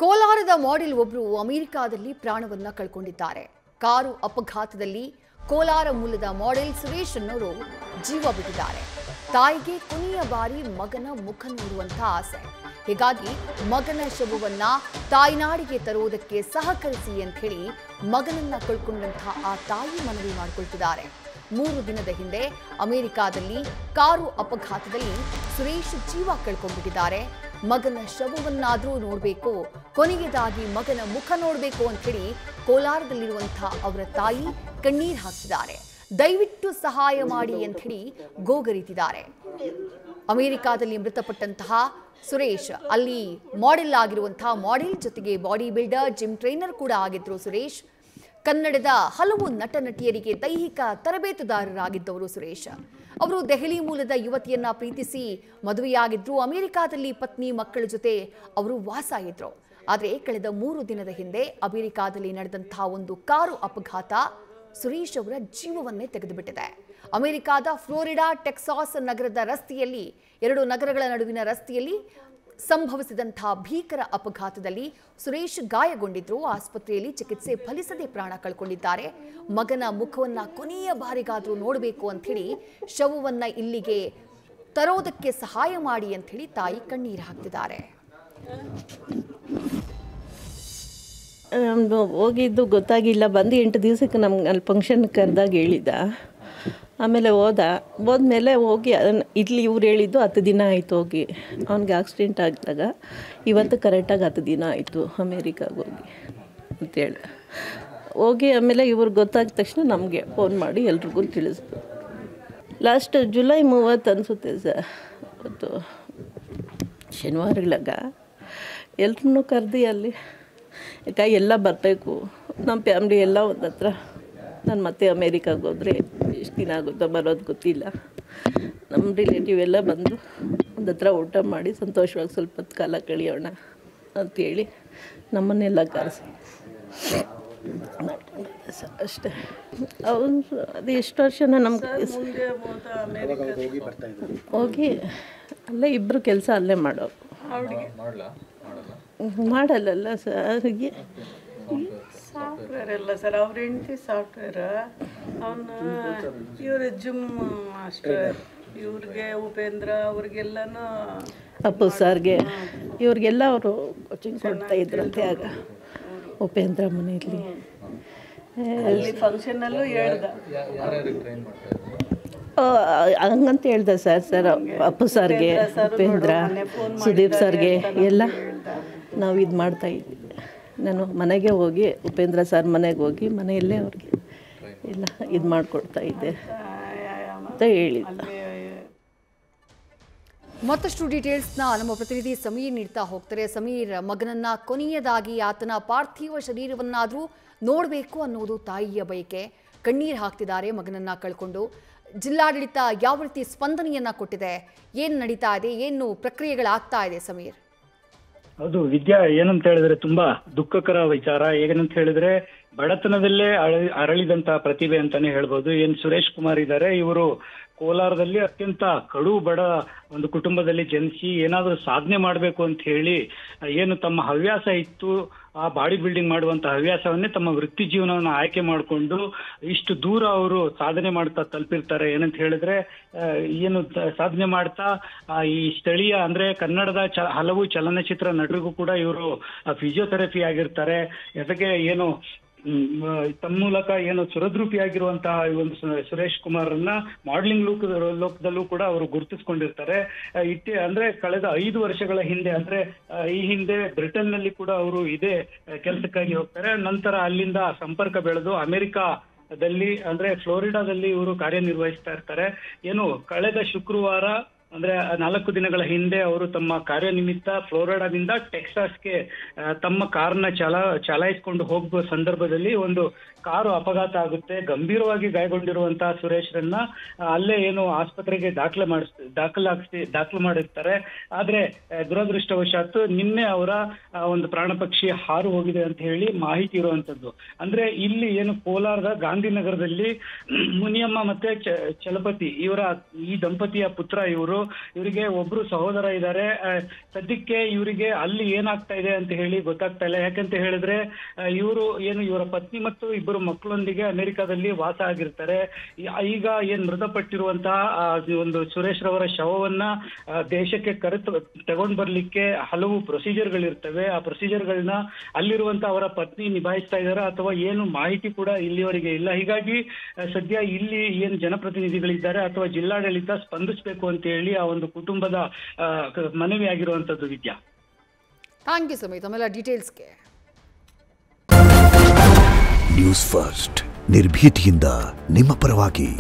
ಕೋಲಾರದ ಮಾಡೆಲ್ ಒಬ್ಬರು ಅಮೆರಿಕಾದಲ್ಲಿ ಪ್ರಾಣವನ್ನ ಕಳ್ಕೊಂಡಿದ್ದಾರೆ. ಕಾರು ಅಪಘಾತದಲ್ಲಿ ಕೋಲಾರ ಮೂಲದ ಮಾಡೆಲ್ ಸುರೇಶ್ ಅನ್ನೋರು ಜೀವ ಬಿಟ್ಟಿದ್ದಾರೆ. ತಾಯಿಗೆ ಕೊನೆಯ ಬಾರಿ ಮಗನ ಮುಖ ನೋಡುವಂತ ಆಸೆ. ಹೀಗಾಗಿ ಮಗನ ಶವವನ್ನ ತಾಯ್ನಾಡಿಗೆ ತರುವುದಕ್ಕೆ ಸಹಕರಿಸಿ ಅಂತ ಹೇಳಿ ಮಗನನ್ನ ಕಳ್ಕೊಂಡಂತಹ ಆ ತಾಯಿ ಮನವಿ ಮಾಡಿಕೊಳ್ತಿದ್ದಾರೆ. 3 ದಿನದ ಹಿಂದೆ ಅಮೆರಿಕಾದಲ್ಲಿ ಕಾರು ಅಪಘಾತದಲ್ಲಿ ಸುರೇಶ್ ಜೀವ ಕಳ್ಕೊಂಡ್ಬಿಟ್ಟಿದ್ದಾರೆ. ಮಗನ ಶವವನ್ನಾದ್ರೂ ನೋಡಬೇಕು, ಕೊನೆಯದಾಗಿ ಮಗನ ಮುಖ ನೋಡಬೇಕು ಅಂತ ಹೇಳಿ ಕೋಲಾರದಲ್ಲಿರುವಂತಹ ಅವರ ತಾಯಿ ಕಣ್ಣೀರು ಹಾಕ್ತಿದ್ದಾರೆ. ದಯವಿಟ್ಟು ಸಹಾಯ ಮಾಡಿ ಅಂತ ಹೇಳಿ ಗೋಗರಿತಿದ್ದಾರೆ. ಅಮೆರಿಕಾದಲ್ಲಿ ಮೃತಪಟ್ಟಂತಹ ಸುರೇಶ್ ಅಲ್ಲಿ ಮಾಡೆಲ್ ಆಗಿರುವಂತಹ ಮಾಡೆಲ್ ಜೊತೆಗೆ ಬಾಡಿ ಬಿಲ್ಡರ್, ಜಿಮ್ ಟ್ರೈನರ್ ಕೂಡ ಆಗಿದ್ರು. ಸುರೇಶ್ ಕನ್ನಡದ ಹಲವು ನಟ ನಟಿಯರಿಗೆ ದೈಹಿಕ ತರಬೇತುದಾರರಾಗಿದ್ದವರು. ಸುರೇಶ್ ಅವರು ದೆಹಲಿ ಮೂಲದ ಯುವತಿಯನ್ನ ಪ್ರೀತಿಸಿ ಮದುವೆಯಾಗಿದ್ರು. ಅಮೆರಿಕಾದಲ್ಲಿ ಪತ್ನಿ ಮಕ್ಕಳ ಜೊತೆ ಅವರು ವಾಸ ಇದ್ರು. ಆದರೆ ಕಳೆದ 3 ದಿನದ ಹಿಂದೆ ಅಮೆರಿಕಾದಲ್ಲಿ ನಡೆದಂತಹ ಒಂದು ಕಾರು ಅಪಘಾತ ಸುರೇಶ್ ಅವರ ಜೀವವನ್ನೇ ತೆಗೆದುಬಿಟ್ಟಿದೆ. ಅಮೆರಿಕಾದ ಫ್ಲೋರಿಡಾ ಟೆಕ್ಸಾಸ್ ನಗರದ ರಸ್ತೆಯಲ್ಲಿ, 2 ನಗರಗಳ ನಡುವಿನ ರಸ್ತೆಯಲ್ಲಿ ಸಂಭವಿಸಿದಂತಹ ಭೀಕರ ಅಪಘಾತದಲ್ಲಿ ಸುರೇಶ್ ಗಾಯಗೊಂಡಿದ್ರು. ಆಸ್ಪತ್ರೆಯಲ್ಲಿ ಚಿಕಿತ್ಸೆ ಫಲಿಸದೆ ಪ್ರಾಣ ಕಳ್ಕೊಂಡಿದ್ದಾರೆ. ಮಗನ ಮುಖವನ್ನ ಕೊನೆಯ ಬಾರಿಗಾದ್ರೂ ನೋಡಬೇಕು ಅಂತ ಹೇಳಿ ಶವವನ್ನ ಇಲ್ಲಿಗೆ ತರೋದಕ್ಕೆ ಸಹಾಯ ಮಾಡಿ ಅಂತ ಹೇಳಿ ತಾಯಿ ಕಣ್ಣೀರು ಹಾಕ್ತಿದ್ದಾರೆ. ಹೋಗಿದ್ದು ಗೊತ್ತಾಗಿಲ್ಲ. ಬಂದು 8 ದಿವಸಕ್ಕೆ ನಮ್ಗೆ ಅಲ್ಲಿ ಫಂಕ್ಷನ್ ಕರೆದಾಗ ಹೇಳಿದ್ದ. ಆಮೇಲೆ ಹೋದ್ಮೇಲೆ ಹೋಗಿ ಇಲ್ಲಿ ಇವ್ರು ಹೇಳಿದ್ದು 10 ದಿನ ಆಯಿತು ಹೋಗಿ. ಅವ್ನಿಗೆ ಆಕ್ಸಿಡೆಂಟ್ ಆಗಿದಾಗ ಇವತ್ತು ಕರೆಕ್ಟಾಗಿ 10 ದಿನ ಆಯಿತು ಅಮೇರಿಕಾಗೆ ಹೋಗಿ ಅಂತೇಳಿ ಹೋಗಿ. ಆಮೇಲೆ ಇವ್ರಿಗೆ ಗೊತ್ತಾದ ತಕ್ಷಣ ನಮಗೆ ಫೋನ್ ಮಾಡಿ ಎಲ್ರಿಗೂ ತಿಳಿಸ್ತು. ಲಾಸ್ಟ್ ಜುಲೈ 30 ಅನಿಸುತ್ತೆ ಸರ್, ಅವತ್ತು ಶನಿವಾರಗಳಾಗ ಎಲ್ರೂ ಕರೆದು ಅಲ್ಲಿ ಯಾಕೆ ಎಲ್ಲ ಬರಬೇಕು ನಮ್ಮ ಫ್ಯಾಮ್ಲಿ ಎಲ್ಲ ಒಂದು ಹತ್ರ. ನಾನು ಮತ್ತೆ ಅಮೇರಿಕಾಗೆ ಹೋದರೆ ಎಷ್ಟು ದಿನ ಆಗುತ್ತೋ ಬರೋದು ಗೊತ್ತಿಲ್ಲ. ನಮ್ಮ ರಿಲೇಟಿವ್ ಎಲ್ಲ ಬಂದು ಒಂದು ಹತ್ರ ಊಟ ಮಾಡಿ ಸಂತೋಷವಾಗಿ ಸ್ವಲ್ಪ ಹೊತ್ತು ಕಾಲ ಕಳಿಯೋಣ ಅಂಥೇಳಿ ನಮ್ಮನ್ನೆಲ್ಲ ಕರೆಸಿ ಅಷ್ಟೇ. ಅವನು ಅದು ಎಷ್ಟು ವರ್ಷನ ನಮ್ಗೆ ಹೋಗಿ ಅಲ್ಲೇ ಇಬ್ಬರು ಕೆಲಸ ಅಲ್ಲೇ ಮಾಡೋರು. ಮಾಡಲ್ಲ ಸರ್, ಸಾಫ್ಟ್ವೇರ್ ಎಲ್ಲ ಸರ್. ಅವ್ರ ಹೆಂಡತಿ ಸಾಫ್ಟ್ವೇರ್, ಅವನು ಇವ್ರ ಜಿಮ್ ಮಾಸ್ಟರ್. ಇವ್ರಿಗೆ ಉಪೇಂದ್ರ ಅವ್ರಿಗೆಲ್ಲನೂ ಅಪ್ಪು ಸರ್ಗೆ ಇವ್ರಿಗೆಲ್ಲ ಅವರು ಕೋಚಿಂಗ್ ಕೊಡ್ತಾಯಿದ್ರಂತೆ ಆಗ ಉಪೇಂದ್ರ ಮನೆಯಲ್ಲಿ. ಅಲ್ಲಿ ಫಂಕ್ಷನಲ್ಲೂ ಹೇಳ್ದ, ಹಂಗಂತ ಹೇಳ್ದೆ ಸರ್ ಅಪ್ಪು ಸರ್ಗೆ, ಉಪೇಂದ್ರ, ಸುದೀಪ್ ಸರ್ಗೆ ಎಲ್ಲ ನಾವು ಇದು ಮಾಡ್ತಾಯಿದ್ವಿ. ನಾನು ಮನೆಗೆ ಹೋಗಿ ಉಪೇಂದ್ರ ಸರ್ ಮನೆಗೆ ಹೋಗಿ ಮನೆಯಲ್ಲೇ ಅವ್ರಿಗೆ ಎಲ್ಲ ಇದು ಮಾಡಿಕೊಡ್ತಾಯಿದ್ದೆ ಅಂತ ಹೇಳಿದ್ದ. ಮತ್ತಷ್ಟು ಡೀಟೇಲ್ಸ್ನ ನಮ್ಮ ಪ್ರತಿನಿಧಿ ಸಮೀರ್ ನೀಡ್ತಾ ಹೋಗ್ತಾರೆ. ಸಮೀರ್, ಮಗನನ್ನ ಕೊನೆಯದಾಗಿ ಆತನ ಪಾರ್ಥಿವ ಶರೀರವನ್ನಾದರೂ ನೋಡಬೇಕು ಅನ್ನೋದು ತಾಯಿಯ ಬಯಕೆ. ಕಣ್ಣೀರು ಹಾಕ್ತಿದ್ದಾರೆ ಮಗನನ್ನ ಕಳ್ಕೊಂಡು. ಜಿಲ್ಲಾಡಳಿತ ಯಾವ ರೀತಿ ಸ್ಪಂದನೆಯನ್ನ ಕೊಟ್ಟಿದೆ, ಏನು ನಡೀತಾ ಇದೆ, ಏನು ಪ್ರಕ್ರಿಯೆಗಳಾಗ್ತಾ ಇದೆ ಸಮೀರ್? ಹೌದು ವಿದ್ಯಾ, ಏನಂತ ಹೇಳಿದ್ರೆ ತುಂಬಾ ದುಃಖಕರ ವಿಚಾರ. ಏನಂತ ಹೇಳಿದ್ರೆ ಬಡತನದಲ್ಲೇ ಅರಳಿದಂತ ಪ್ರತಿಭೆ ಅಂತಾನೆ ಹೇಳ್ಬೋದು. ಏನ್ ಸುರೇಶ್ ಕುಮಾರ್ ಇದ್ದಾರೆ, ಇವರು ಕೋಲಾರದಲ್ಲಿ ಅತ್ಯಂತ ಕಡು ಬಡ ಒಂದು ಕುಟುಂಬದಲ್ಲಿ ಜನಿಸಿ ಏನಾದರೂ ಸಾಧನೆ ಮಾಡಬೇಕು ಅಂತ ಹೇಳಿ ಏನು ತಮ್ಮ ಹವ್ಯಾಸ ಇತ್ತು, ಆ ಬಾಡಿ ಬಿಲ್ಡಿಂಗ್ ಮಾಡುವಂತ ಹವ್ಯಾಸವನ್ನೇ ತಮ್ಮ ವೃತ್ತಿ ಜೀವನವನ್ನು ಆಯ್ಕೆ ಮಾಡಿಕೊಂಡು ಇಷ್ಟು ದೂರ ಅವರು ಸಾಧನೆ ಮಾಡ್ತಾ ತಲುಪಿರ್ತಾರೆ. ಏನಂತ ಹೇಳಿದ್ರೆ ಏನು ಸಾಧನೆ ಮಾಡ್ತಾ ಈ ಸ್ಥಳೀಯ ಅಂದ್ರೆ ಕನ್ನಡದ ಹಲವು ಚಲನಚಿತ್ರ ನಟರಿಗೂ ಕೂಡ ಇವರು ಫಿಸಿಯೋಥೆರಪಿ ಆಗಿರ್ತಾರೆ. ಜೊತೆಗೆ ಏನು ತಮ್ಮ ಮೂಲಕ ಏನು ಸುರದ್ರೂಪಿಯಾಗಿರುವಂತಹ ಒಂದು ಸುರೇಶ್ ಕುಮಾರ್ನ ಮಾಡಲಿಂಗ್ ಲೋಕದಲ್ಲೂ ಕೂಡ ಅವರು ಗುರುತಿಸ್ಕೊಂಡಿರ್ತಾರೆ. ಅಂದ್ರೆ ಕಳೆದ 5 ವರ್ಷಗಳ ಹಿಂದೆ, ಅಂದ್ರೆ ಈ ಹಿಂದೆ ಬ್ರಿಟನ್ ನಲ್ಲಿ ಕೂಡ ಅವರು ಇದೇ ಕೆಲಸಕ್ಕಾಗಿ ಹೋಗ್ತಾರೆ. ನಂತರ ಅಲ್ಲಿಂದ ಸಂಪರ್ಕ ಬೆಳೆದು ಅಮೆರಿಕಾದಲ್ಲಿ ಅಂದ್ರೆ ಫ್ಲೋರಿಡಾದಲ್ಲಿ ಇವರು ಕಾರ್ಯನಿರ್ವಹಿಸ್ತಾ ಇರ್ತಾರೆ. ಏನು ಕಳೆದ ಶುಕ್ರವಾರ ಅಂದ್ರೆ 4 ದಿನಗಳ ಹಿಂದೆ ಅವರು ತಮ್ಮ ಕಾರ್ಯನಿಮಿತ್ತ ಫ್ಲೋರಿಡಾದಿಂದ ಟೆಕ್ಸಾಸ್ಗೆ ತಮ್ಮ ಕಾರ್ನ ಚಲಾಯಿಸಿಕೊಂಡು ಹೋಗುವ ಸಂದರ್ಭದಲ್ಲಿ ಒಂದು ಕಾರು ಅಪಘಾತ ಆಗುತ್ತೆ. ಗಂಭೀರವಾಗಿ ಗಾಯಗೊಂಡಿರುವಂತಹ ಸುರೇಶ್ರನ್ನ ಅಲ್ಲೇ ಏನು ಆಸ್ಪತ್ರೆಗೆ ದಾಖಲು ಮಾಡಿರ್ತಾರೆ. ಆದ್ರೆ ದುರದೃಷ್ಟವಶಾತ್ ನಿನ್ನೆ ಅವರ ಒಂದು ಪ್ರಾಣ ಪಕ್ಷಿ ಹಾರು ಹೋಗಿದೆ ಅಂತ ಹೇಳಿ ಮಾಹಿತಿ ಇರುವಂತದ್ದು. ಅಂದ್ರೆ ಇಲ್ಲಿ ಏನು ಕೋಲಾರದ ಗಾಂಧಿನಗರದಲ್ಲಿ ಮುನಿಯಮ್ಮ ಮತ್ತೆ ಚಲಪತಿ ಇವರ ಈ ದಂಪತಿಯ ಪುತ್ರ ಇವರು ಇವರು. ಇವರಿಗೆ ಒಬ್ರು ಸಹೋದರ ಇದ್ದಾರೆ. ಸದ್ಯಕ್ಕೆ ಇವರಿಗೆ ಅಲ್ಲಿ ಏನಾಗ್ತಾ ಇದೆ ಅಂತ ಹೇಳಿ ಗೊತ್ತಾಗ್ತಾ ಇಲ್ಲ. ಯಾಕಂತ ಹೇಳಿದ್ರೆ ಇವರು ಇವರ ಪತ್ನಿ ಮತ್ತು ಇಬ್ಬರು ಮಕ್ಕಳೊಂದಿಗೆ ಅಮೆರಿಕಾದಲ್ಲಿ ವಾಸ ಆಗಿರ್ತಾರೆ. ಈಗ ಮೃತಪಟ್ಟಿರುವಂತಹ ಒಂದು ಸುರೇಶ್ ರವರ ಶವವನ್ನ ದೇಶಕ್ಕೆ ತಗೊಂಡ್ ಬರ್ಲಿಕ್ಕೆ ಹಲವು ಪ್ರೊಸೀಜರ್ಗಳಿರ್ತವೆ. ಆ ಪ್ರೊಸೀಜರ್ಗಳನ್ನ ಅಲ್ಲಿರುವಂತಹ ಅವರ ಪತ್ನಿ ನಿಭಾಯಿಸ್ತಾ ಇದಾರ ಅಥವಾ ಏನು ಮಾಹಿತಿ ಕೂಡ ಇಲ್ಲಿವರೆಗೆ ಇಲ್ಲ. ಹೀಗಾಗಿ ಸದ್ಯ ಇಲ್ಲಿ ಜನಪ್ರತಿನಿಧಿಗಳಿದ್ದಾರೆ ಅಥವಾ ಜಿಲ್ಲಾಡಳಿತ ಸ್ಪಂದಿಸಬೇಕು ಅಂತ ಹೇಳಿ ಆ ಒಂದು ಕುಟುಂಬದ ಮನವಿ ಆಗಿರುವಂತದ್ದು. ವಿದ್ಯಾ, ಥ್ಯಾಂಕ್ ಯು ಸುಮಿತ್ ಆಮೇಲೆ ಡೀಟೇಲ್ಸ್ಗೆ. ನ್ಯೂಸ್ ಫಸ್ಟ್ ನಿರ್ಭೀತಿಯಿಂದ ನಿಮ್ಮ ಪರವಾಗಿ.